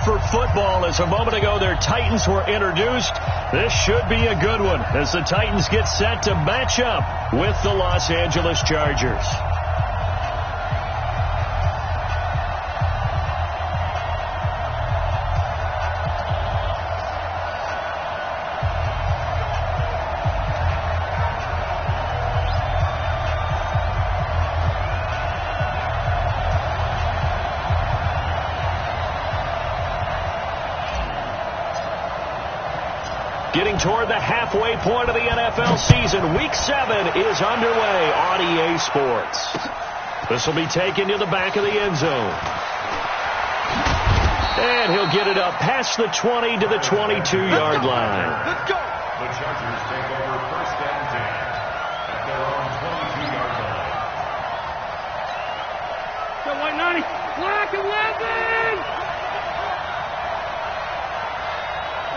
for football, as a moment ago their Titans were introduced. This should be a good one as the Titans get set to match up with the Los Angeles Chargers. Getting toward the halfway point of the NFL season. Week 7 is underway on EA Sports. This will be taken to the back of the end zone. And he'll get it up past the 20 to the 22-yard line. Let's go. The Chargers take over first and 10 at their own 22-yard line. Go, White 90. Black 11.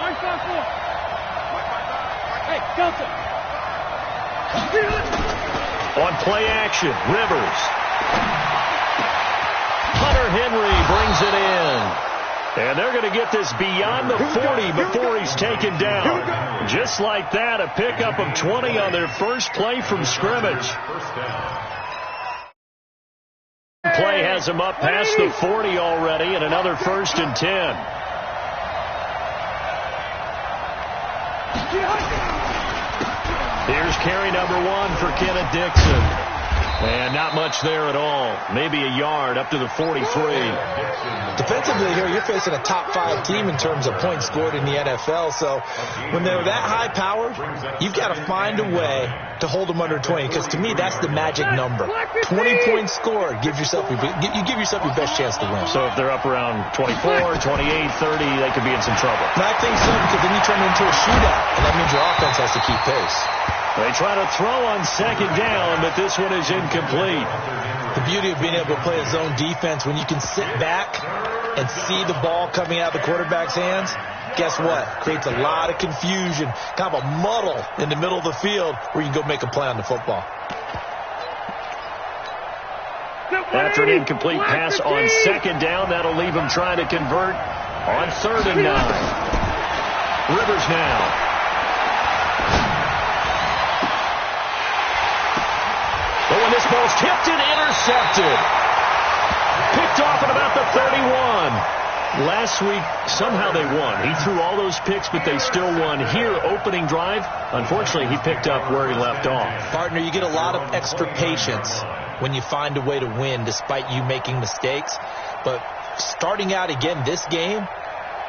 Orange 5-4. Hey, Delta. On play action, Rivers. Hunter Henry brings it in. And they're going to get this beyond the 40 before he's taken down. Just like that, a pickup of 20 on their first play from scrimmage. Play has him up past the 40 already, and another 1st and 10. Here's carry number 1 for Kenneth Dixon. And not much there at all. Maybe a yard up to the 43. Defensively here, you're facing a top 5 team in terms of points scored in the NFL. So when they're that high powered, you've got to find a way to hold them under 20. Because to me, that's the magic number. 20 points scored. You give yourself your best chance to win. So if they're up around 24, 28, 30, they could be in some trouble. And I think so, because then you turn it into a shootout. And that means your offense has to keep pace. They try to throw on 2nd down, but this one is incomplete. The beauty of being able to play a zone defense, when you can sit back and see the ball coming out of the quarterback's hands, guess what? Creates a lot of confusion, kind of a muddle in the middle of the field where you can go make a play on the football. After an incomplete pass on 2nd down, that'll leave him trying to convert on 3rd and 9. Rivers now. But when this ball's tipped and intercepted. Picked off at about the 31. Last week, somehow they won. He threw all those picks, but they still won. Here, opening drive, unfortunately, he picked up where he left off. Partner, you get a lot of extra patience when you find a way to win despite you making mistakes. But starting out again this game,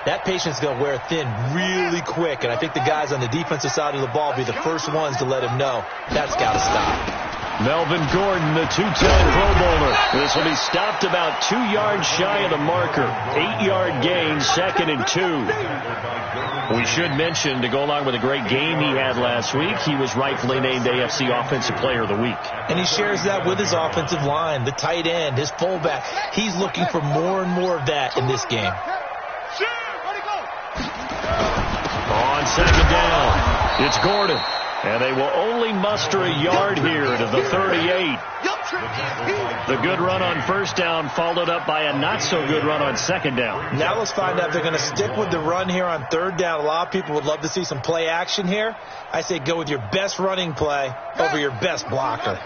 that patience is going to wear thin really quick. And I think the guys on the defensive side of the ball will be the first ones to let him know that's got to stop. Melvin Gordon, the 2-time Pro Bowler. This will be stopped about 2 yards shy of the marker. 8-yard gain, 2nd and 2. We should mention, to go along with a great game he had last week, he was rightfully named AFC Offensive Player of the Week. And he shares that with his offensive line, the tight end, his fullback. He's looking for more and more of that in this game. On 2nd down, it's Gordon. And they will only muster a yard here to the 38. The good run on 1st down followed up by a not-so-good run on 2nd down. Now let's find out if they're going to stick with the run here on 3rd down. A lot of people would love to see some play action here. I say go with your best running play over your best blocker.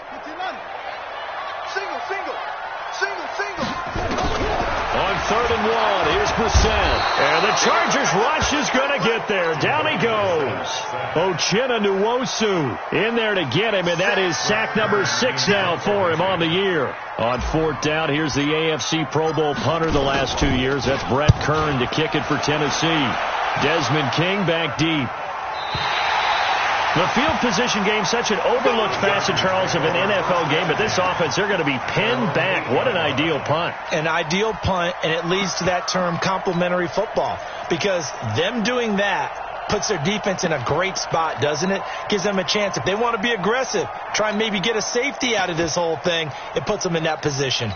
On 3rd and 1, here's Brissett. And the Chargers rush is going to get there. Down he goes. Uchenna Nwosu in there to get him, and that is sack number 6 now for him on the year. On 4th down, here's the AFC Pro Bowl punter the last 2 years. That's Brett Kern to kick it for Tennessee. Desmond King back deep. The field position game, such an overlooked facet, Charles, of an NFL game, but this offense, they're going to be pinned back. What an ideal punt. An ideal punt, and it leads to that term complementary football, because them doing that puts their defense in a great spot, doesn't it? Gives them a chance. If they want to be aggressive, try and maybe get a safety out of this whole thing, it puts them in that position.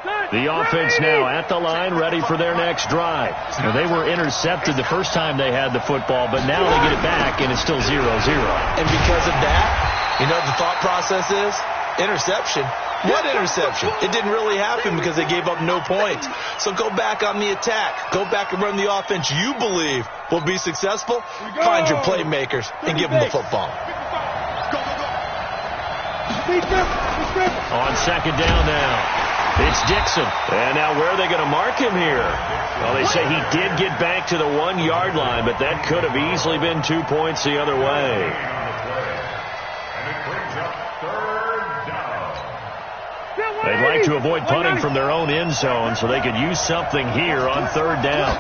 The offense now at the line, ready for their next drive. Now, they were intercepted the first time they had the football, but now they get it back, and it's still 0-0. And because of that, you know what the thought process is? Interception. What interception? It didn't really happen because they gave up no points. So go back on the attack. Go back and run the offense you believe will be successful. Find your playmakers and give them the football. On second down now. It's Dixon. And now where are they going to mark him here? Well, they say he did get back to the 1-yard line, but that could have easily been 2 points the other way. They'd like to avoid punting from their own end zone so they could use something here on third down.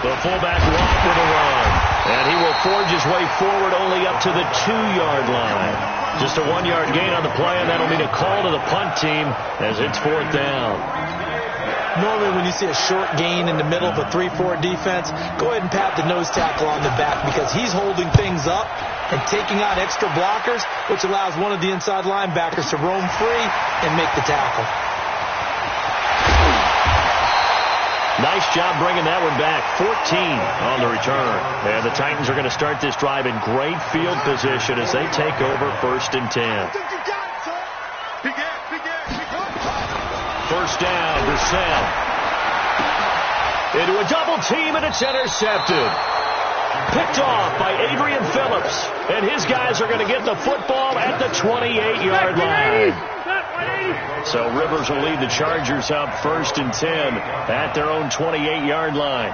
The fullback walk with a run. And he will forge his way forward only up to the 2-yard line. Just a 1-yard gain on the play, and that'll mean a call to the punt team as it's fourth down. Normally when you see a short gain in the middle of a 3-4 defense, go ahead and pat the nose tackle on the back because he's holding things up and taking out extra blockers, which allows one of the inside linebackers to roam free and make the tackle. Nice job bringing that one back. 14 on the return. And the Titans are going to start this drive in great field position as they take over first and 10. First down, Brissett. Into a double team, and it's intercepted. Picked off by Adrian Phillips. And his guys are going to get the football at the 28-yard line. So Rivers will lead the Chargers up first and 10 at their own 28-yard line.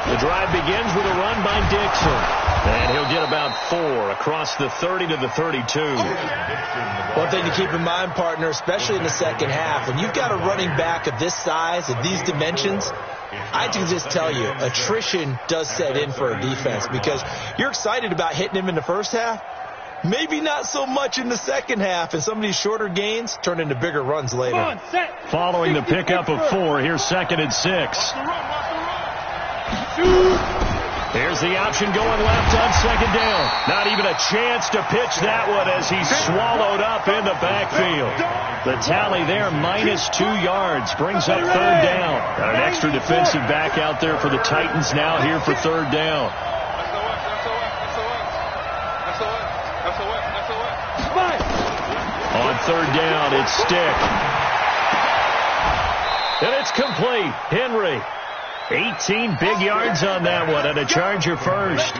The drive begins with a run by Dixon. And he'll get about 4 across the 30 to the 32. One thing to keep in mind, partner, especially in the second half, when you've got a running back of this size, of these dimensions, I can just tell you, attrition does set in for a defense because you're excited about hitting him in the first half. Maybe not so much in the second half, and some of these shorter gains turn into bigger runs later. Following the pickup of 4, here's second and 6. Here's the option going left on second down. Not even a chance to pitch that one as he's swallowed up in the backfield. The tally there, -2 yards, brings up third down. Got an extra defensive back out there for the Titans now here for third down. On third down, it's Stick. And it's complete. Henry. 18 big yards on that one, and a Charger first.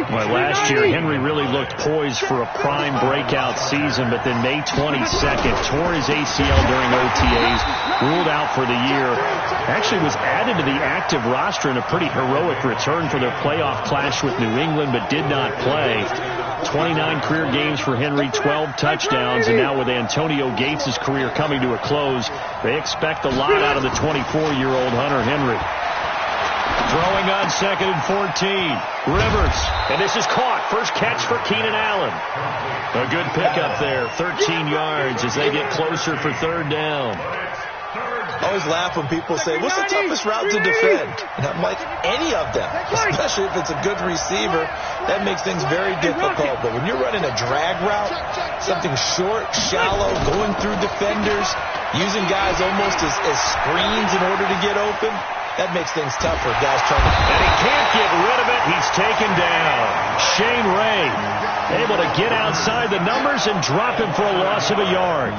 Well, last year, Henry really looked poised for a prime breakout season, but then May 22nd, tore his ACL during OTAs, ruled out for the year. Actually was added to the active roster in a pretty heroic return for their playoff clash with New England, but did not play. 29 career games for Henry, 12 touchdowns, and now with Antonio Gates' career coming to a close, they expect a lot out of the 24-year-old Hunter Henry. Throwing on second and 14. Rivers. And this is caught. First catch for Keenan Allen. A good pickup there. 13 yards as they get closer for third down. I always laugh when people say, what's the toughest route to defend? And I'm like, any of them, especially if it's a good receiver. That makes things very difficult. But when you're running a drag route, something short, shallow, going through defenders, using guys almost as screens in order to get open, that makes things tough for guys trying to... And he can't get rid of it. He's taken down. Shane Ray able to get outside the numbers and drop him for a loss of a yard.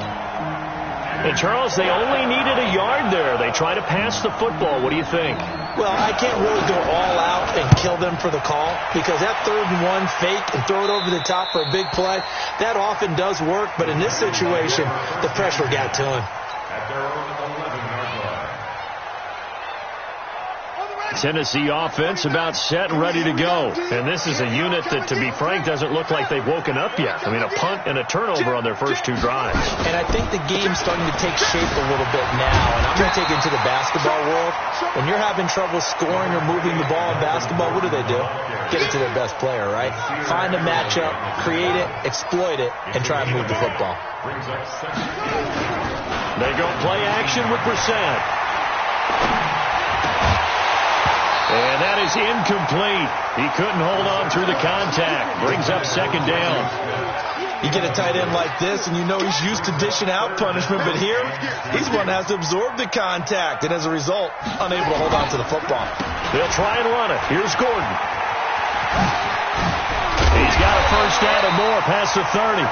And Charles, they only needed a yard there. They try to pass the football. What do you think? Well, I can't really go all out and kill them for the call because that 3rd and 1 fake and throw it over the top for a big play, that often does work. But in this situation, the pressure got to him. Tennessee offense about set and ready to go. And this is a unit that, to be frank, doesn't look like they've woken up yet. I mean, a punt and a turnover on their first 2 drives. And I think the game's starting to take shape a little bit now. And I'm going to take it into the basketball world. When you're having trouble scoring or moving the ball in basketball, what do? Get it to their best player, right? Find a matchup, create it, exploit it, and try and move the football. They go play action with Brissett. And that is incomplete. He couldn't hold on through the contact. Brings up second down. You get a tight end like this, and you know he's used to dishing out punishment, but here, he's one that has to absorb the contact, and as a result, unable to hold on to the football. They'll try and run it. Here's Gordon. He's got got a first down and more past the 30.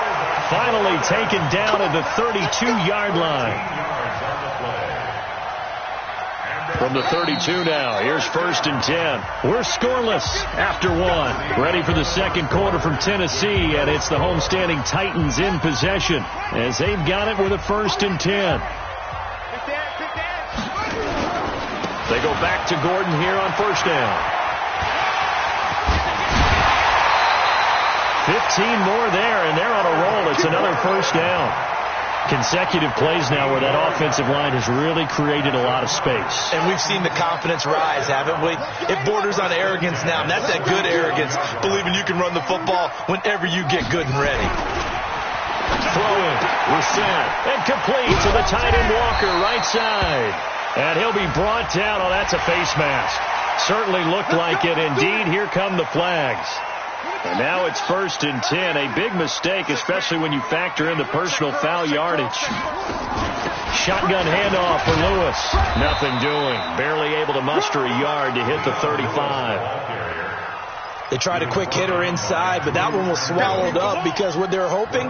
Finally taken down at the 32-yard line. From the 32 now, here's 1st and 10. We're scoreless after one. Ready for the second quarter from Tennessee, and it's the homestanding Titans in possession as they've got it with a 1st and 10. They go back to Gordon here on 1st down. 15 more there, and they're on a roll. It's another 1st down. Consecutive plays now where that offensive line has really created a lot of space. And we've seen the confidence rise, haven't we? It borders on arrogance now, and that's that good arrogance, believing you can run the football whenever you get good and ready. Throwing, Brissett, and complete to the tight end Walker, right side. And he'll be brought down. Oh, that's a face mask. Certainly looked like it. Indeed, here come the flags. And now it's 1st and 10. A big mistake, especially when you factor in the personal foul yardage. Shotgun handoff for Lewis. Nothing doing. Barely able to muster a yard to hit the 35. They tried a quick hitter inside, but that one was swallowed up because what they're hoping,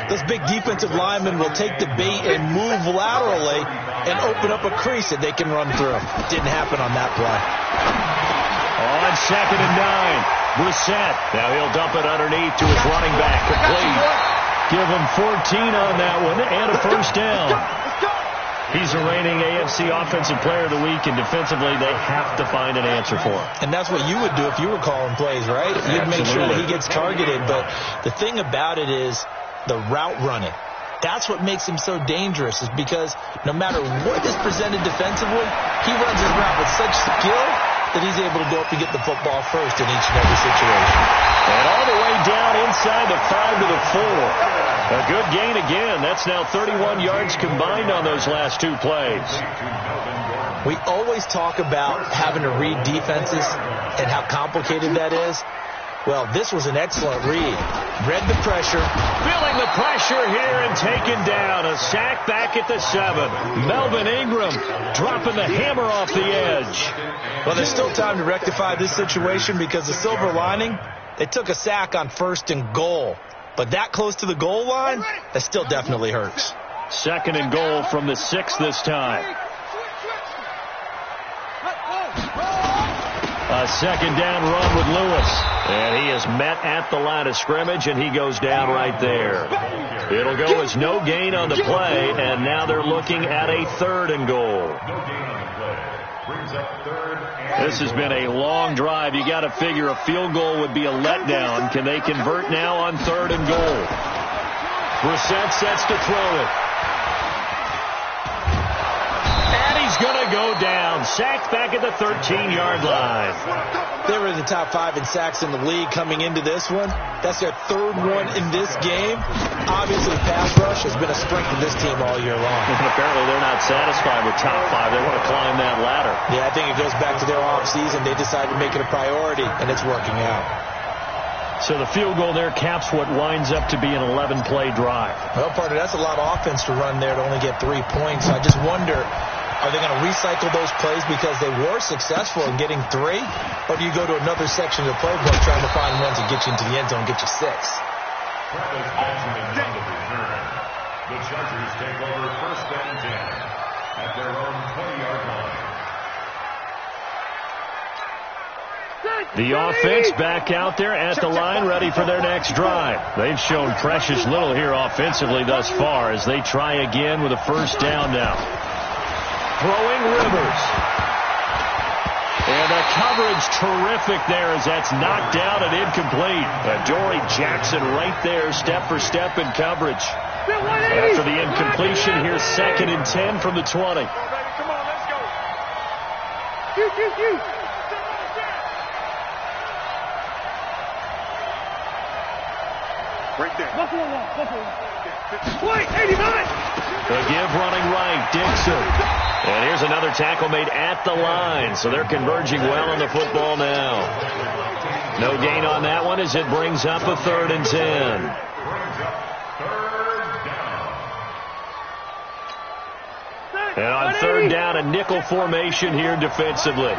those big defensive linemen will take the bait and move laterally and open up a crease that they can run through. Didn't happen on that play. On 2nd and 9. Brissett. Now he'll dump it underneath to his running back. Complete. Give him 14 on that one and a 1st down. He's the reigning AFC Offensive Player of the Week, and defensively they have to find an answer for him. And that's what you would do if you were calling plays, right? You'd make sure that he gets targeted. But the thing about it is the route running. That's what makes him so dangerous, is because no matter what is presented defensively, he runs his route with such skill that he's able to go up and get the football first in each and every situation. And all the way down inside the 5 to the 4. A good gain again. That's now 31 yards combined on those last 2 plays. We always talk about having to read defenses and how complicated that is. Well, this was an excellent read. Read the pressure. Feeling the pressure here and taken down. A sack back at the 7. Melvin Ingram dropping the hammer off the edge. Well, there's still time to rectify this situation because the silver lining, they took a sack on 1st and goal. But that close to the goal line, that still definitely hurts. 2nd and goal from the 6 this time. A 2nd down run with Lewis. And he is met at the line of scrimmage, and he goes down right there. It'll go as no gain on the play, and now they're looking at a 3rd and goal. This has been a long drive. You got to figure a field goal would be a letdown. Can they convert now on 3rd and goal? Brissett sets to throw it. And he's going to go down. Sacked back at the 13-yard line. They were in the top 5 in sacks in the league coming into this one. That's their 3rd one in this game. Obviously, pass rush has been a strength of this team all year long. And apparently, they're not satisfied with top 5. They want to climb that ladder. Yeah, I think it goes back to their offseason. They decided to make it a priority, and it's working out. So the field goal there caps what winds up to be an 11-play drive. Well, partner, that's a lot of offense to run there to only get 3 points. I just wonder, are they going to recycle those plays because they were successful in getting 3? Or do you go to another section of the playbook trying to find ones that get you into the end zone and get you 6? Travis Benjamin on the return. The Chargers take over 1st and 10 at their own 20-yard line. The offense back out there at the line, ready for their next drive. They've shown precious little here offensively thus far as they try again with a 1st down now. Throwing Rivers. And the coverage terrific there as that's knocked down and incomplete. Adoree Jackson right there, step for step in coverage. After the incompletion, here's 2nd and 10 from the 20. Come on, let's go. Shoot. Right there. Buffalo wall. Wait, 89. The give running right, Dixon. And here's another tackle made at the line. So they're converging well on the football now. No gain on that one as it brings up a 3rd and 10. And on 3rd down, a nickel formation here defensively.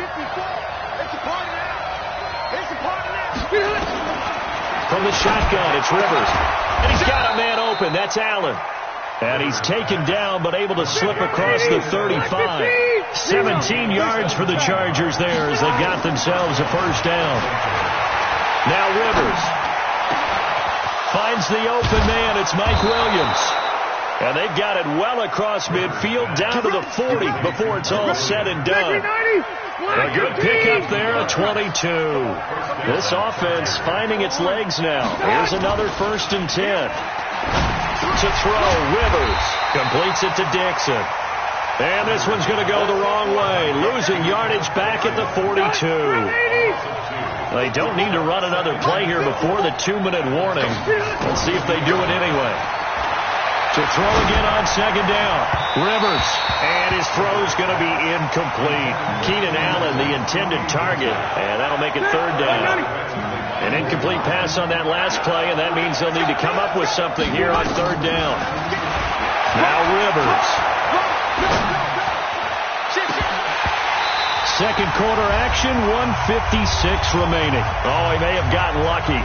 from the shotgun. It's Rivers. And he's got a man open. That's Allen. And he's taken down, but able to slip across the 35. 17 yards for the Chargers there as they got themselves a first down. Now Rivers finds the open man. It's Mike Williams. And they've got it well across midfield down to the 40 before it's all said and done. A good pickup there, a 22. This offense finding its legs now. Here's another 1st and 10. To throw, Rivers completes it to Dixon. And this one's going to go the wrong way, losing yardage back at the 42. They don't need to run another play here before the 2-minute warning. Let's see if they do it anyway. To throw again on 2nd down. Rivers. And his throw's going to be incomplete. Keenan Allen, the intended target. And that'll make it 3rd down. An incomplete pass on that last play, and that means they'll need to come up with something here on 3rd down. Now Rivers. 2nd quarter action, 1:56 remaining. Oh, he may have gotten lucky.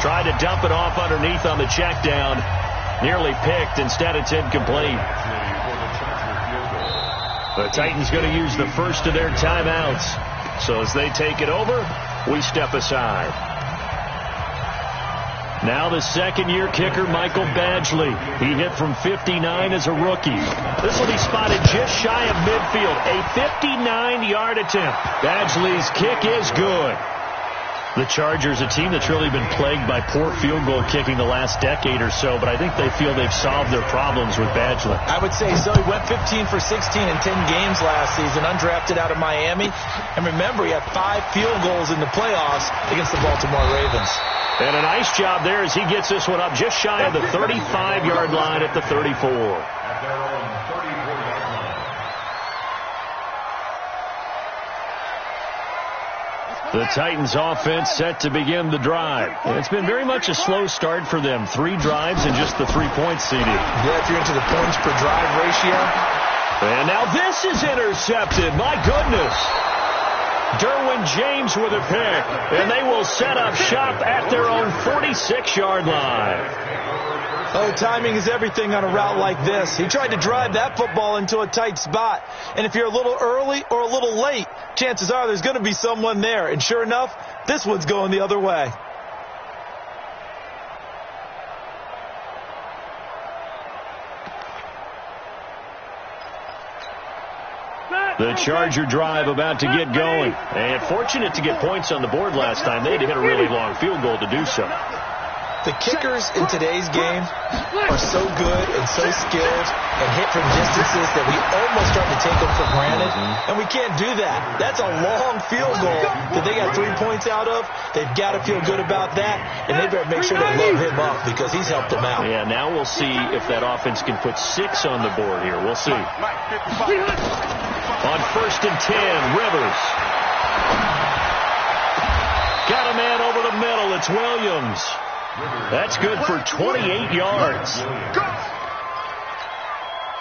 Tried to dump it off underneath on the check down. Nearly picked. Instead, it's incomplete. The Titans going to use the first of their timeouts. So as they take it over, we step aside. Now the 2nd-year kicker, Michael Badgley. He hit from 59 as a rookie. This will be spotted just shy of midfield. A 59-yard attempt. Badgley's kick is good. The Chargers, a team that's really been plagued by poor field goal kicking the last decade or so, but I think they feel they've solved their problems with Badgley. I would say so. He went 15 for 16 in 10 games last season, undrafted out of Miami. And remember, he had 5 field goals in the playoffs against the Baltimore Ravens. And a nice job there as he gets this one up just shy of the 35-yard line at the 34. At their own 34-yard line. The Titans offense set to begin the drive. And it's been very much a slow start for them. 3 drives and just the 3 points seeded. Yeah, if you're into the points per drive ratio. And now this is intercepted. My goodness. Derwin James with a pick. And they will set up shop at their own 46-yard line. Oh, timing is everything on a route like this. He tried to drive that football into a tight spot. And if you're a little early or a little late, chances are there's going to be someone there. And sure enough, this one's going the other way. The Charger drive about to get going. And fortunate to get points on the board last time. They had to hit a really long field goal to do so. The kickers in today's game are so good and so skilled and hit from distances that we almost start to take them for granted. And we can't do that. That's a long field goal that they got 3 points out of. They've got to feel good about that. And they better make sure they load him up because he's helped them out. Yeah, now we'll see if that offense can put 6 on the board here. We'll see. On 1st and 10, Rivers. Got a man over the middle. It's Williams. That's good for 28 yards.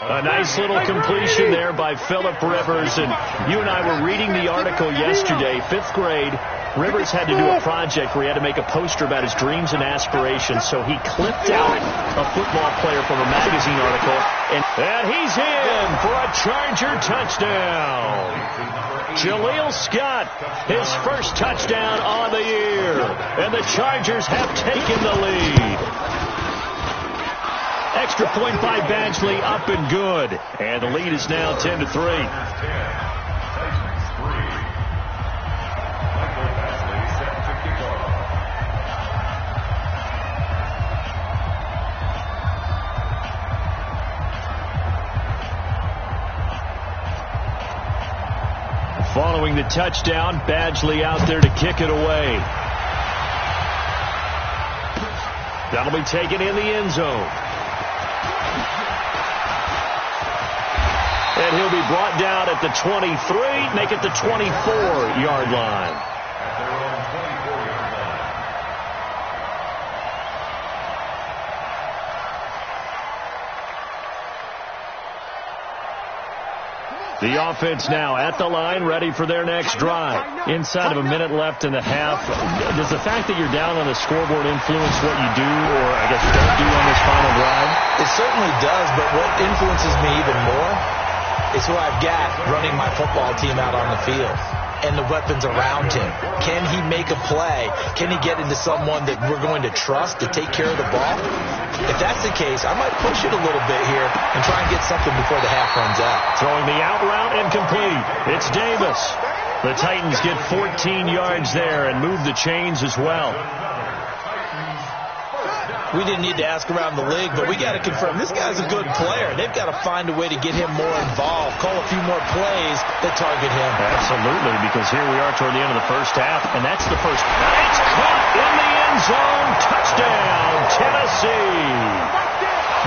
A nice little completion there by Phillip Rivers. And you and I were reading the article yesterday, 5th grade. Rivers had to do a project where he had to make a poster about his dreams and aspirations. So he clipped out a football player from a magazine article. And he's in for a Charger touchdown. Jaleel Scott, his first touchdown on the year. And the Chargers have taken the lead. Extra point by Badgley, up and good. And the lead is now 10-3. Following the touchdown, Badgley out there to kick it away. That'll be taken in the end zone. And he'll be brought down at the 23, make it the 24-yard line. At their own 24-yard line. The offense now at the line, ready for their next drive. Inside of a minute left in the half, does the fact that you're down on the scoreboard influence what you do, or I guess don't do on this final drive? It certainly does, but what influences me even more is who I've got running my football team out on the field and the weapons around him. Can he make a play? Can he get into someone that we're going to trust to take care of the ball? If that's the case, I might push it a little bit here and try and get something before the half runs out. Throwing the out route incomplete. It's Davis. The Titans get 14 yards there and move the chains as well. We didn't need to ask around the league, but we got to confirm this guy's a good player. They've got to find a way to get him more involved, call a few more plays that target him. Absolutely, because here we are toward the end of the first half, and that's the first. It's caught in the end zone. Touchdown, Tennessee.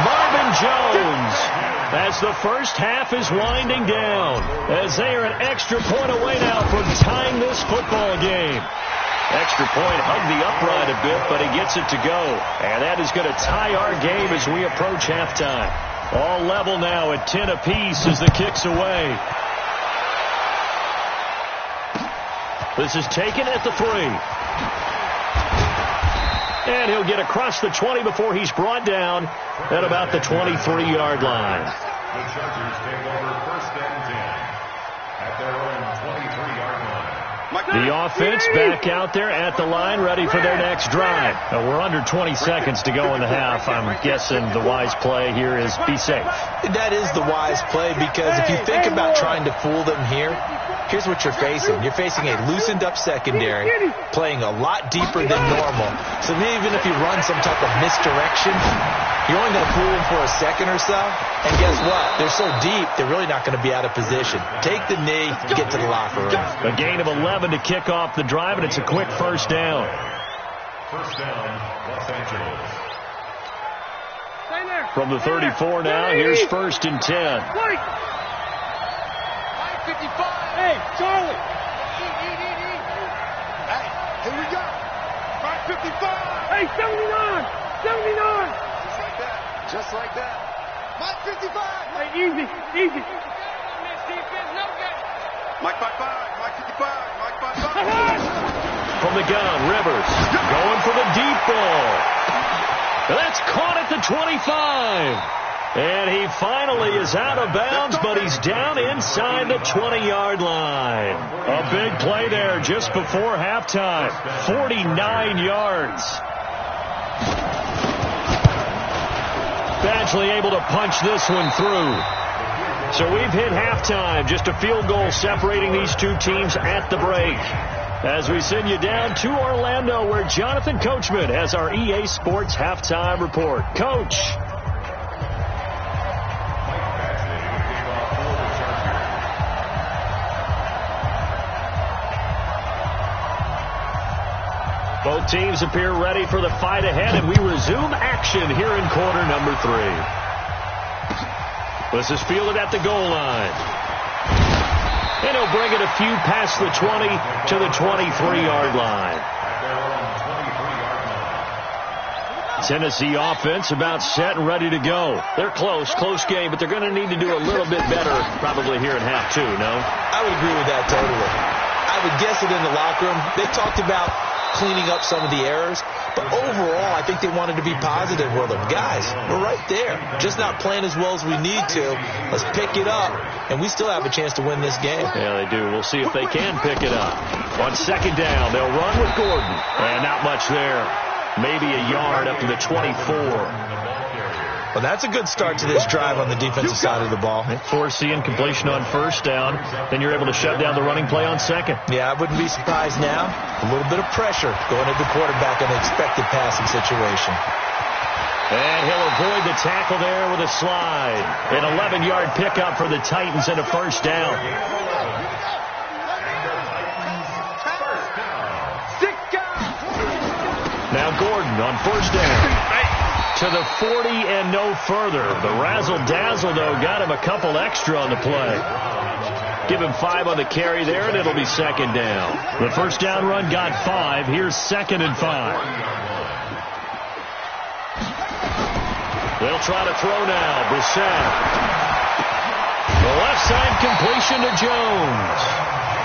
Marvin Jones, as the first half is winding down, as they are an extra point away now from tying this football game. Extra point hugged the upright a bit, but he gets it to go. And that is going to tie our game as we approach halftime. All level now at 10 apiece as the kick's away. This is taken at the 3. And he'll get across the 20 before he's brought down at about the 23-yard line. The Chargers take over first and 10 at their own 23-yard line. The offense back out there at the line, ready for their next drive. We're under 20 seconds to go in the half. I'm guessing the wise play here is be safe. That is the wise play, because if you think about trying to fool them here, here's what you're facing. You're facing a loosened up secondary, playing a lot deeper than normal. So even if you run some type of misdirection, you're only going to fool them for a second or so. And guess what? They're so deep, they're really not going to be out of position. Take the knee, get to the locker room. A gain of 11 to kick off the drive, and it's a quick first down. First down, Los Angeles. From the 34 now, here's first and 10. Hey, Charlie. Hey, here we go. 555. Hey, 79. 79. Just like that. Mike 55. Hey, easy. Mike 55. Mike 55. Mike 55. From the gun, Rivers going for the deep ball. That's caught at the 25. And he finally is out of bounds, but he's down inside the 20-yard line. A big play there just before halftime. 49 yards. Badgley able to punch this one through. So we've hit halftime. Just a field goal separating these two teams at the break. As we send you down to Orlando, where Jonathan Coachman has our EA Sports halftime report. Coach. Both teams appear ready for the fight ahead, and we resume action here in quarter number 3. This is fielded at the goal line. And he'll bring it a few past the 20 to the 23-yard line. Tennessee offense about set and ready to go. They're close game, but they're going to need to do a little bit better probably here in half 2, no? I would agree with that totally. I would guess it in the locker room. They talked about cleaning up some of the errors, but overall I think they wanted to be positive with them. Guys, we're right there, just not playing as well as we need to. Let's pick it up, and we still have a chance to win this game. Yeah, they do. We'll see if they can pick it up. On second down, they'll run with Gordon, and not much there. Maybe a yard up to the 24. Well, that's a good start to this drive on the defensive side of the ball. Forcing completion on first down. Then you're able to shut down the running play on second. Yeah, I wouldn't be surprised now. A little bit of pressure going at the quarterback in an expected passing situation. And he'll avoid the tackle there with a slide. An 11-yard pickup for the Titans and a first down. Now Gordon on first down. To the 40 and no further. The razzle-dazzle, though, got him a couple extra on the play. Give him 5 on the carry there, and it'll be second down. The first down run got 5. Here's second and 5. They'll try to throw now. Brissett. The left side completion to Jones.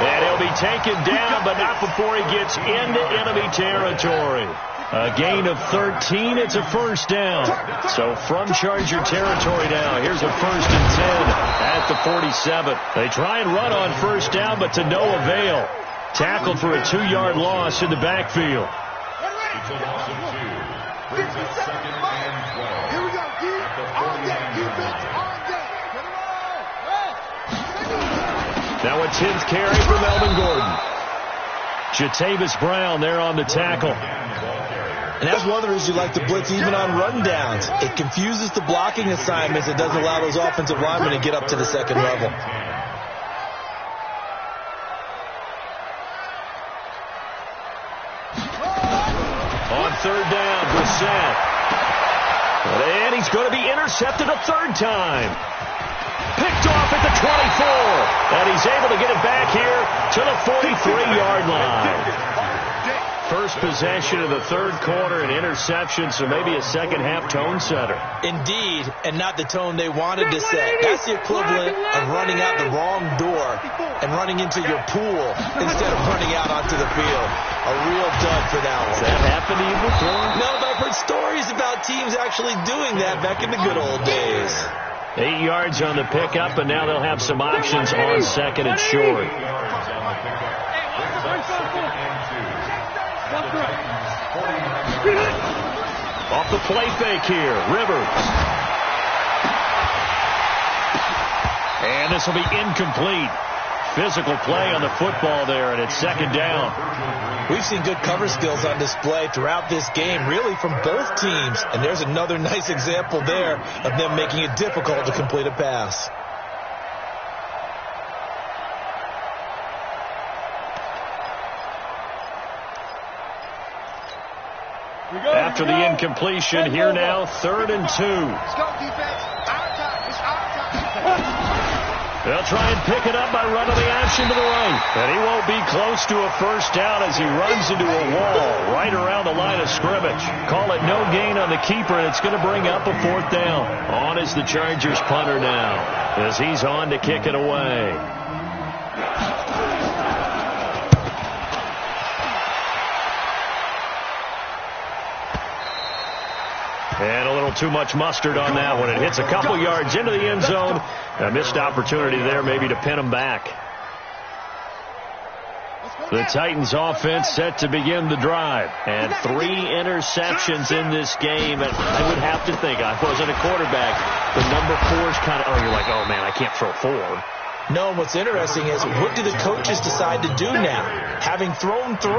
And he'll be taken down, but not before he gets into enemy territory. A gain of 13. It's a first down. So from Charger territory now, here's a 1st and 10 at the 47. They try and run on first down, but to no avail. Tackled for a 2-yard loss in the backfield. It's a loss of 2. Brings it 2nd and 12. Here we go. On deck. Defense on deck. Now a 10th carry for Melvin Gordon. Jatavis Brown there on the tackle. And that's one of the reasons you like to blitz even on run downs. It confuses the blocking assignments. It doesn't allow those offensive linemen to get up to the second level. On 3rd down, Brissett. And he's going to be intercepted a 3rd time. Picked off at the 24. And he's able to get it back here to the 43-yard line. First possession of the 3rd quarter, an interception, so maybe a second-half tone setter. Indeed, and not the tone they wanted to set. That's the equivalent of running out the wrong door and running into your pool instead of running out onto the field. A real dud for that one. Has that happened to you before? No, but I've heard stories about teams actually doing that back in the good old days. 8 yards on the pickup, and now they'll have some options on 2nd and short. Off the play fake here, Rivers. And this will be incomplete. Physical play on the football there, and it's 2nd down. We've seen good cover skills on display throughout this game, really from both teams. And there's another nice example there of them making it difficult to complete a pass. After the incompletion, here now, 3rd and 2. Let's go, defense. Our time. It's our time. They'll try and pick it up by running the option to the right. And he won't be close to a first down as he runs into a wall right around the line of scrimmage. Call it no gain on the keeper, and it's going to bring up a 4th down. On is the Chargers punter now as he's on to kick it away. And a little too much mustard on that one. It hits a couple yards into the end zone. A missed opportunity there maybe to pin him back. The Titans offense set to begin the drive. And 3 interceptions in this game. And I would have to think, I wasn't a quarterback, the number 4 is kind of, you're like, oh man, I can't throw 4. No, what's interesting is what do the coaches decide to do now? Having thrown 3,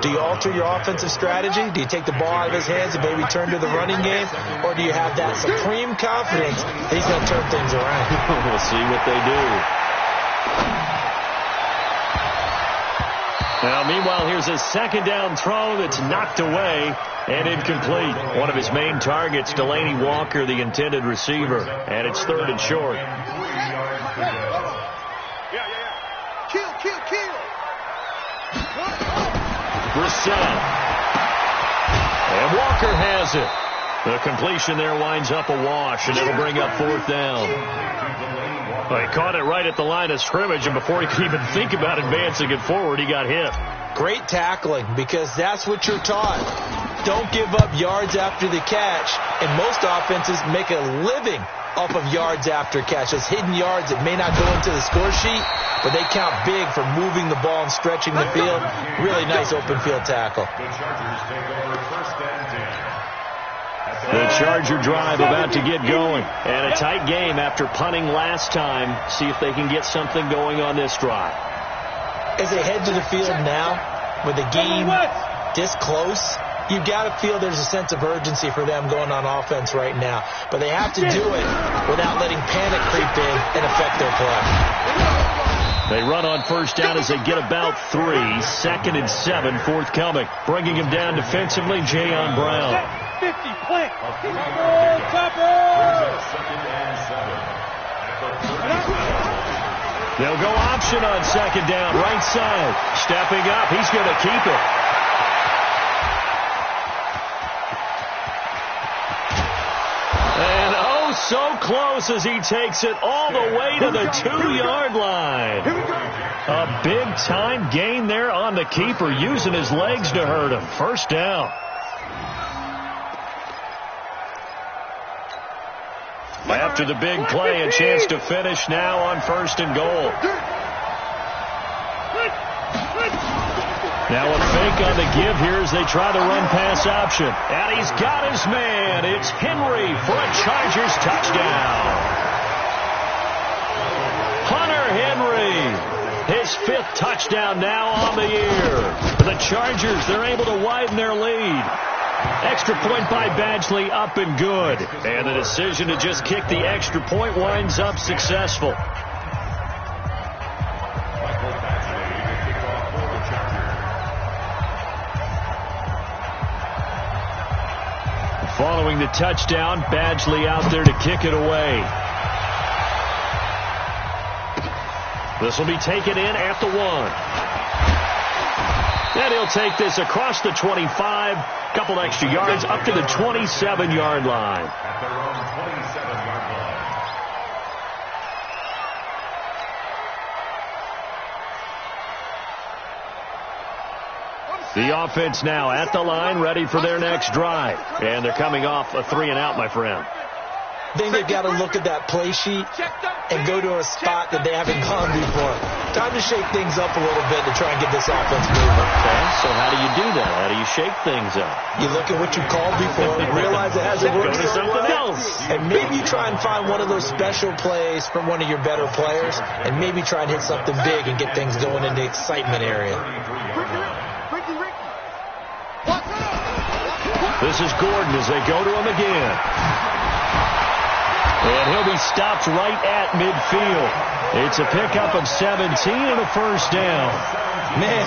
do you alter your offensive strategy? Do you take the ball out of his hands and maybe turn to the running game? Or do you have that supreme confidence that he's going to turn things around? We'll see what they do. Now, meanwhile, here's a 2nd down throw that's knocked away and incomplete. One of his main targets, Delaney Walker, the intended receiver. And it's 3rd and short. Kill. Brissett. And Walker has it. The completion there winds up a wash, and it'll bring up 4th down. Well, he caught it right at the line of scrimmage, and before he could even think about advancing it forward, he got hit. Great tackling, because that's what you're taught. Don't give up yards after the catch, and most offenses make a living off of yards after catch. Those hidden yards that may not go into the score sheet, but they count big for moving the ball and stretching the field. Really nice open field tackle. The Chargers take over 1st and 10. The Charger drive about to get going. And a tight game after punting last time. See if they can get something going on this drive. As they head to the field now, with the game this close, you've got to feel there's a sense of urgency for them going on offense right now. But they have to do it without letting panic creep in and affect their play. They run on first down as they get about 3. 2nd and 7 forthcoming. Bringing him down defensively, Jayon Brown. 50, play. They'll go option on 2nd down, right side. Stepping up, he's going to keep it. And so close as he takes it all the way to the 2-yard line. A big-time gain there on the keeper, using his legs to hurt him. First down. After the big play, a chance to finish now on 1st and goal. Now a fake on the give here as they try the run-pass option. And he's got his man. It's Henry for a Chargers touchdown. Hunter Henry, his 5th touchdown now on the year. For the Chargers, they're able to widen their lead. Extra point by Badgley, up and good. And the decision to just kick the extra point winds up successful. Following the touchdown, Badgley out there to kick it away. This will be taken in at the 1. And he'll take this across the 25, couple extra yards up to the 27-yard line. At their own 27-yard line. The offense now at the line, ready for their next drive. And they're coming off a 3-and-out, my friend. I think they've got to look at that play sheet and go to a spot that they haven't gone before. Time to shake things up a little bit to try and get this offense moving. Okay, so how do you do that? How do you shake things up? You look at what you called before and realize it hasn't worked Go to so something well. else. And maybe you try and find one of those special plays from one of your better players and maybe try and hit something big and get things going in the excitement area. This is Gordon as they go to him again. And he'll be stopped right at midfield. It's a pickup of 17 and a first down. Man,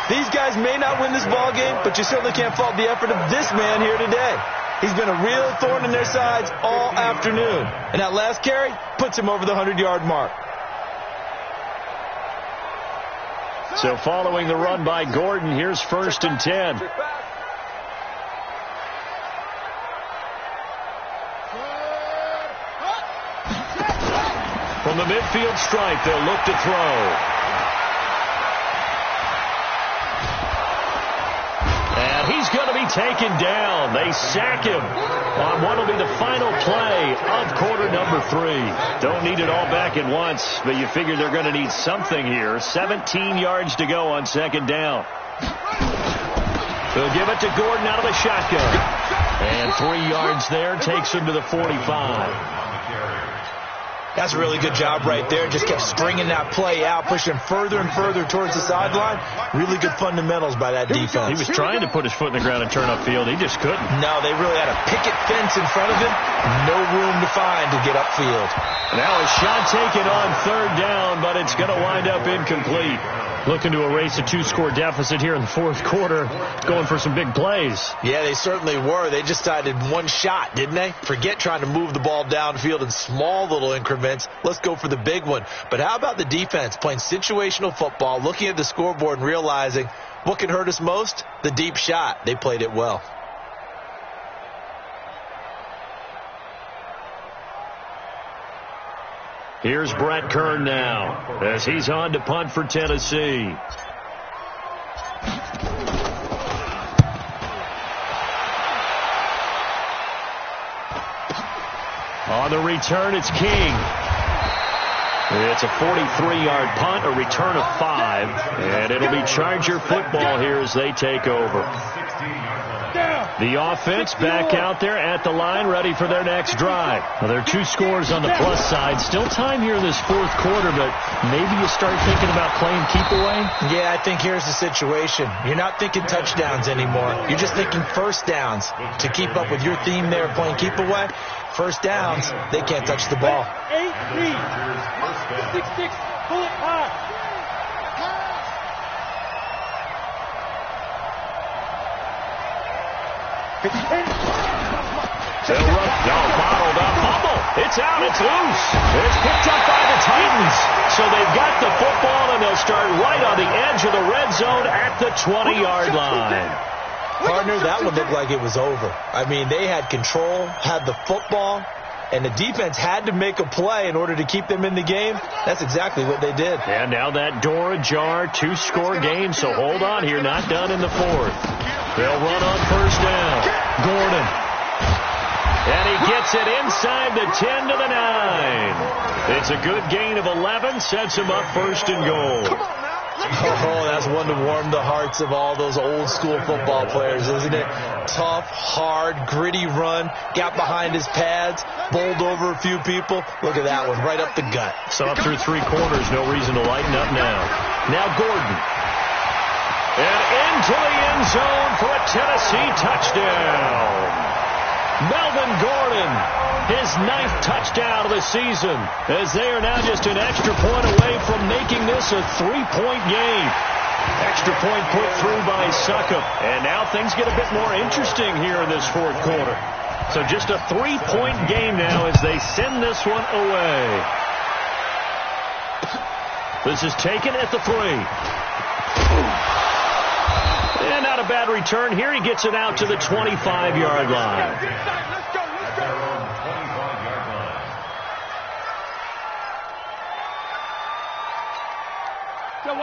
these guys may not win this ball game, but you certainly can't fault the effort of this man here today. He's been a real thorn in their sides all afternoon. And that last carry puts him over the 100-yard mark. So following the run by Gordon, here's 1st and 10. From the midfield stripe, they'll look to throw. And he's going to be taken down. They sack him on what will be the final play of quarter number 3. Don't need it all back at once, but you figure they're going to need something here. 17 yards to go on 2nd down. They'll give it to Gordon out of the shotgun. And 3 yards there takes him to the 45. That's a really good job right there. Just kept stringing that play out, pushing further and further towards the sideline. Really good fundamentals by that defense. He was trying to put his foot in the ground and turn upfield. He just couldn't. No, they really had a picket fence in front of him. No room to find to get upfield. Now a shot taken on 3rd down, but it's going to wind up incomplete. Looking to erase a 2-score deficit here in the 4th quarter. Going for some big plays. Yeah, they certainly were. They just decided one shot, didn't they? Forget trying to move the ball downfield in small little increments. Let's go for the big one. But how about the defense playing situational football, looking at the scoreboard and realizing what can hurt us most? The deep shot. They played it well. Here's Brett Kern now as he's on to punt for Tennessee. On the return, it's King. It's a 43-yard punt, a return of 5, and it'll be Charger football here as they take over. The offense back out there at the line, ready for their next drive. Well, there are 2 scores on the plus side. Still time here in this 4th quarter, but maybe you start thinking about playing keep away? Yeah, I think here's the situation. You're not thinking touchdowns anymore. You're just thinking first downs. To keep up with your theme there, playing keep away, first downs, they can't touch the ball. 8-3. 6-6. Pull it high. They'll run. No, bottled up. Fumble. It's out. It's loose. It's picked up by the Titans. So they've got the football, and they'll start right on the edge of the red zone at the 20-yard line. Partner, that one looked like it was over. I mean, they had control, had the football, and the defense had to make a play in order to keep them in the game. That's exactly what they did. And now that door ajar, 2-score game, so hold on here, not done in the fourth. They'll run on first down. Gordon. And he gets it inside the 10 to the 9. It's a good gain of 11, sets him up first and goal. Oh, that's one to warm the hearts of all those old-school football players, isn't it? Tough, hard, gritty run, got behind his pads, bowled over a few people. Look at that one, right up the gut. So up through 3 quarters, no reason to lighten up now. Now Gordon. And into the end zone for a Tennessee touchdown. Melvin Gordon, his 9th touchdown of the season, as they are now just an extra point away from making this a 3-point game. Extra point put through by Succop. And now things get a bit more interesting here in this fourth quarter. So just a 3-point game now as they send this one away. This is taken at the 3. And not a bad return here. He gets it out to the 25-yard line.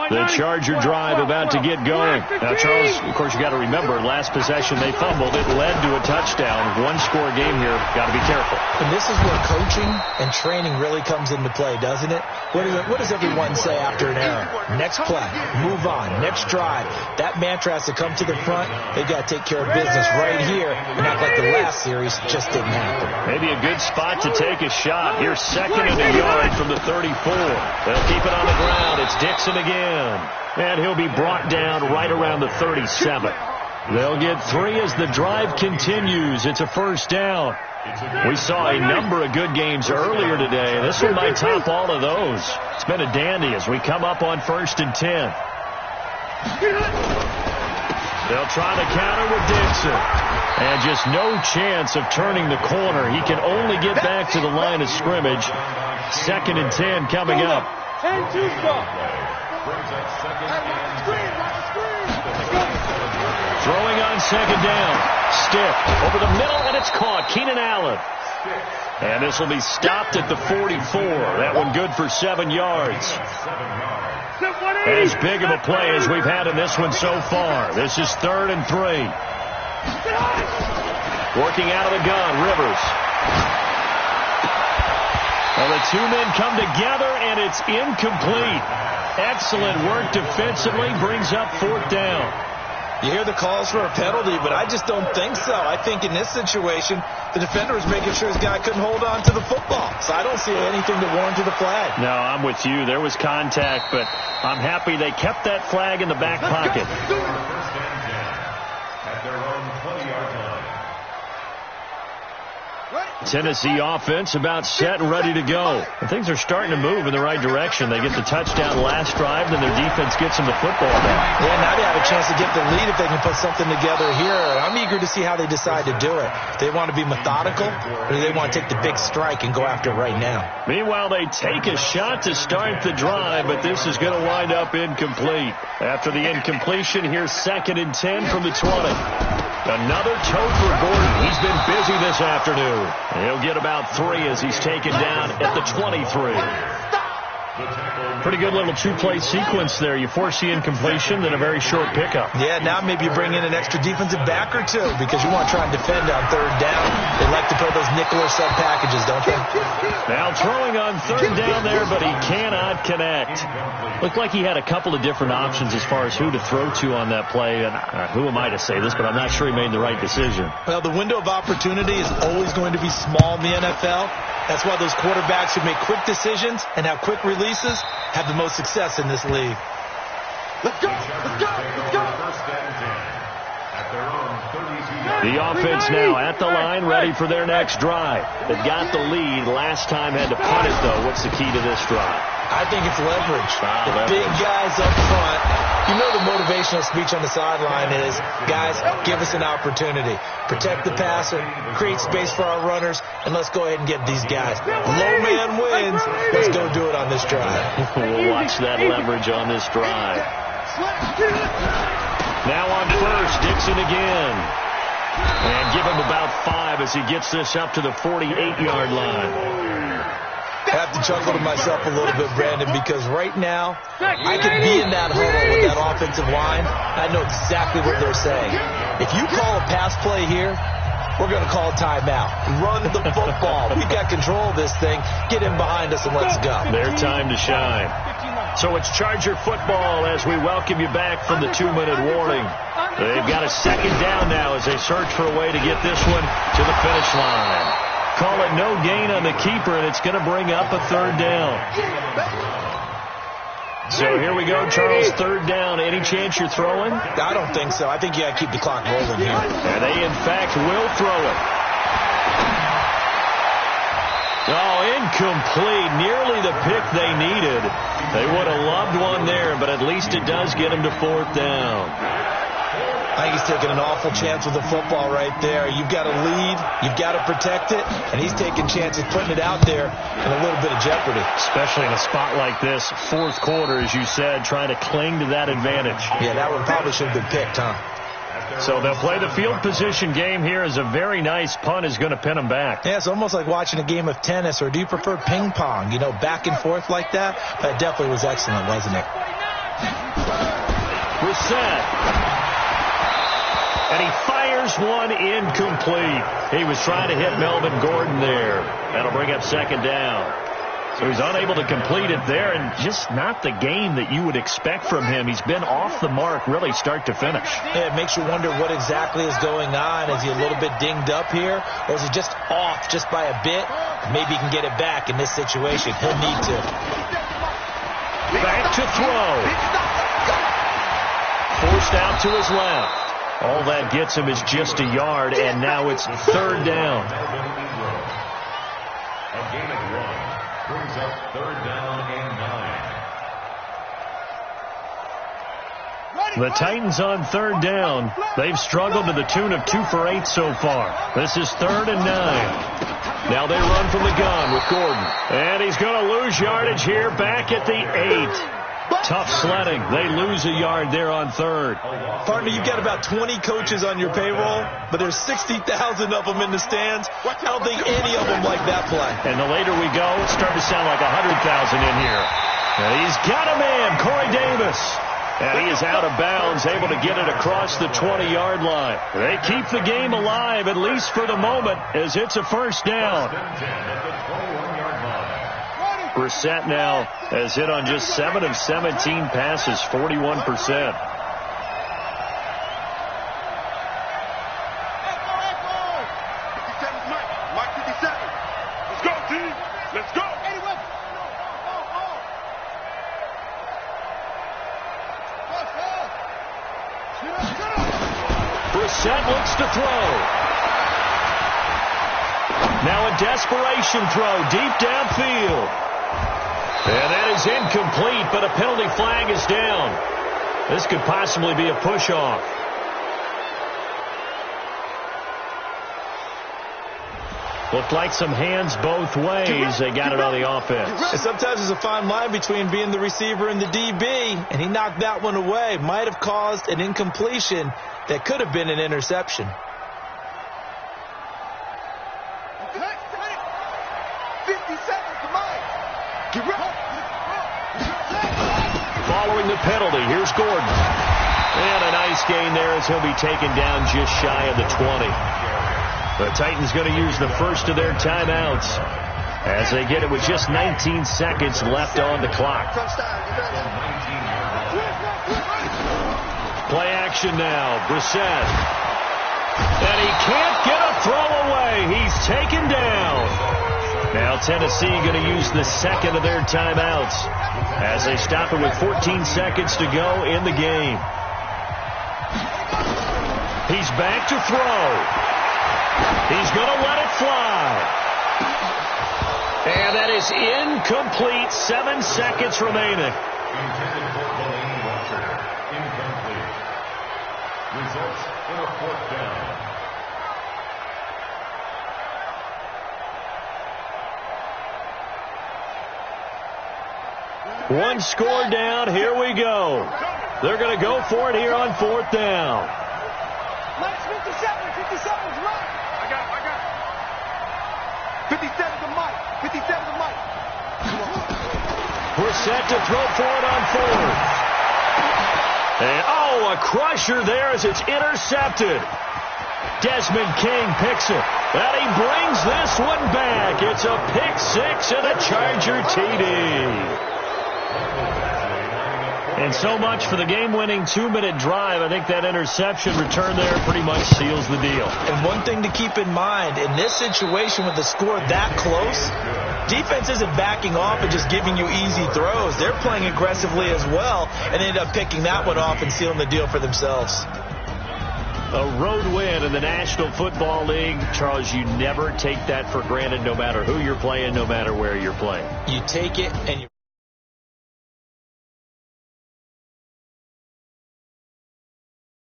The Charger drive about to get going. Now, Charles, of course, you got to remember, last possession they fumbled. It led to a touchdown. 1-score game here. Got to be careful. And this is where coaching and training really comes into play, doesn't it? What does everyone say after an error? Next play, move on, next drive. That mantra has to come to the front. They've got to take care of business right here and act like the last series just didn't happen. Maybe a good spot to take a shot. Here's 2nd and a yard from the 34. They'll keep it on the ground. It's Dixon again. And he'll be brought down right around the 37. They'll get 3 as the drive continues. It's a first down. We saw a number of good games earlier today. This one might top all of those. It's been a dandy as we come up on 1st and 10. They'll try to counter with Dixon. And just no chance of turning the corner. He can only get back to the line of scrimmage. 2nd and 10 coming up. And 2 stop. Throwing on 2nd down. Stiff over the middle, and it's caught. Keenan Allen. And this will be stopped at the 44. That one good for 7 yards. As big of a play as we've had in this one so far. This is 3rd and 3. Working out of the gun, Rivers. Well, the 2 men come together, and it's incomplete. Excellent work defensively, brings up 4th down. You hear the calls for a penalty, but I just don't think so. I think in this situation, the defender was making sure his guy couldn't hold on to the football. So I don't see anything to warrant the flag. No, I'm with you. There was contact, but I'm happy they kept that flag in the back pocket. At their own 20-yard line. Tennessee offense about set and ready to go. And things are starting to move in the right direction. They get the touchdown last drive, then their defense gets them the football back. Yeah, now they have a chance to get the lead if they can put something together here. I'm eager to see how they decide to do it. Do they want to be methodical, or do they want to take the big strike and go after it right now? Meanwhile, they take a shot to start the drive, but this is going to wind up incomplete. After the incompletion, here's 2nd and 10 from the 20. Another toe for Gordon. He's been busy this afternoon. He'll get about 3 as he's taken down at the 23. Pretty good little 2-play sequence there. You force the incompletion, then a very short pickup. Yeah, now maybe you bring in an extra defensive back or 2 because you want to try and defend on 3rd down. They like to play those nickel or sub packages, don't they? Now throwing on 3rd down there, but he cannot connect. Looked like he had a couple of different options as far as who to throw to on that play. And who am I to say this, but I'm not sure he made the right decision. Well, the window of opportunity is always going to be small in the NFL. That's why those quarterbacks who make quick decisions and have quick releases have the most success in this league. Let's go! Let's go! Let's go! The offense now at the line, ready for their next drive. They've got the lead. Last time had to punt it, though. What's the key to this drive? I think it's leverage. The big guys up front. You know the motivational speech on the sideline is, guys, give us an opportunity. Protect the passer, create space for our runners, and let's go ahead and get these guys. Low man wins. Let's go do it on this drive. We'll watch that leverage on this drive. Now on first, Dixon again. And give him about 5 as he gets this up to the 48-yard line. I have to chuckle to myself a little bit, Brandon, because right now, I could be in that huddle with that offensive line. I know exactly what they're saying. If you call a pass play here, we're going to call a timeout. Run the football. We've got control of this thing. Get in behind us and let's go. Their time to shine. So it's Charger football as we welcome you back from the 2-minute warning. They've got a second down now as they search for a way to get this one to the finish line. Call it no gain on the keeper, and it's going to bring up a third down. So here we go, Charles, third down. Any chance you're throwing? I don't think so. I think you got to keep the clock rolling here. And they, in fact, will throw it. Oh, incomplete. Nearly the pick they needed. They would have loved one there, but at least it does get them to fourth down. I think he's taking an awful chance with the football right there. You've got to lead. You've got to protect it. And he's taking chances putting it out there in a little bit of jeopardy. Especially in a spot like this, fourth quarter, as you said, trying to cling to that advantage. Yeah, that one probably should have been picked, huh? So they'll play the field position game here as a very nice punt is going to pin them back. Yeah, it's almost like watching a game of tennis, or do you prefer ping pong? You know, back and forth like that? That definitely was excellent, wasn't it? Brissett. And he fires one incomplete. He was trying to hit Melvin Gordon there. That'll bring up second down. So he's unable to complete it there, and just not the game that you would expect from him. He's been off the mark really start to finish. Yeah, it makes you wonder what exactly is going on. Is he a little bit dinged up here, or is he just off just by a bit? Maybe he can get it back in this situation. He'll need to. Back to throw. Forced out to his left. All that gets him is just a yard, and now it's third down. A gain of 1 brings up third down and 9. The Titans on third down. They've struggled to the tune of 2 for 8 so far. This is third and 9. Now they run from the gun with Gordon. And he's going to lose yardage here back at the 8. Tough sledding. They lose a yard there on third. Partner, you've got about 20 coaches on your payroll, but there's 60,000 of them in the stands. I don't think any of them like that play. And the later we go, it's starting to sound like 100,000 in here. And he's got a man, Corey Davis. And he is out of bounds, able to get it across the 20-yard line. They keep the game alive, at least for the moment, as it's a first down. Brissett now has hit on just 7 of 17 passes, 41%. Let's go, team. Let's go. Brissett looks to throw. Now a desperation throw deep downfield. And that is incomplete, but a penalty flag is down. This could possibly be a push-off. Looked like some hands both ways. They got it on the offense. And sometimes there's a fine line between being the receiver and the DB, and he knocked that one away. Might have caused an incompletion that could have been an interception. Following the penalty, here's Gordon. And a nice gain there as he'll be taken down just shy of the 20. The Titans going to use the first of their timeouts as they get it with just 19 seconds left on the clock. Play action now, Brissett. And he can't get a throw away. He's taken down. Now Tennessee going to use the second of their timeouts as they stop it with 14 seconds to go in the game. He's back to throw. He's going to let it fly. And that is incomplete. 7 seconds remaining. Intended for Delaney Walker. Incomplete. Results in a fourth down. One score down. Here we go. They're going to go for it here on fourth down. Minus 57. 57 to Mike. 57 to Mike. Brissett to throw for it on fourth. And, a crusher there as it's intercepted. Desmond King picks it. And he brings this one back. It's a pick six and a Charger TD. And so much for the game-winning 2-minute drive. I think that interception return there pretty much seals the deal. And one thing to keep in mind, in this situation with the score that close, defense isn't backing off and just giving you easy throws. They're playing aggressively as well and end up picking that one off and sealing the deal for themselves. A road win in the National Football League. Charles, you never take that for granted no matter who you're playing, no matter where you're playing. You take it and you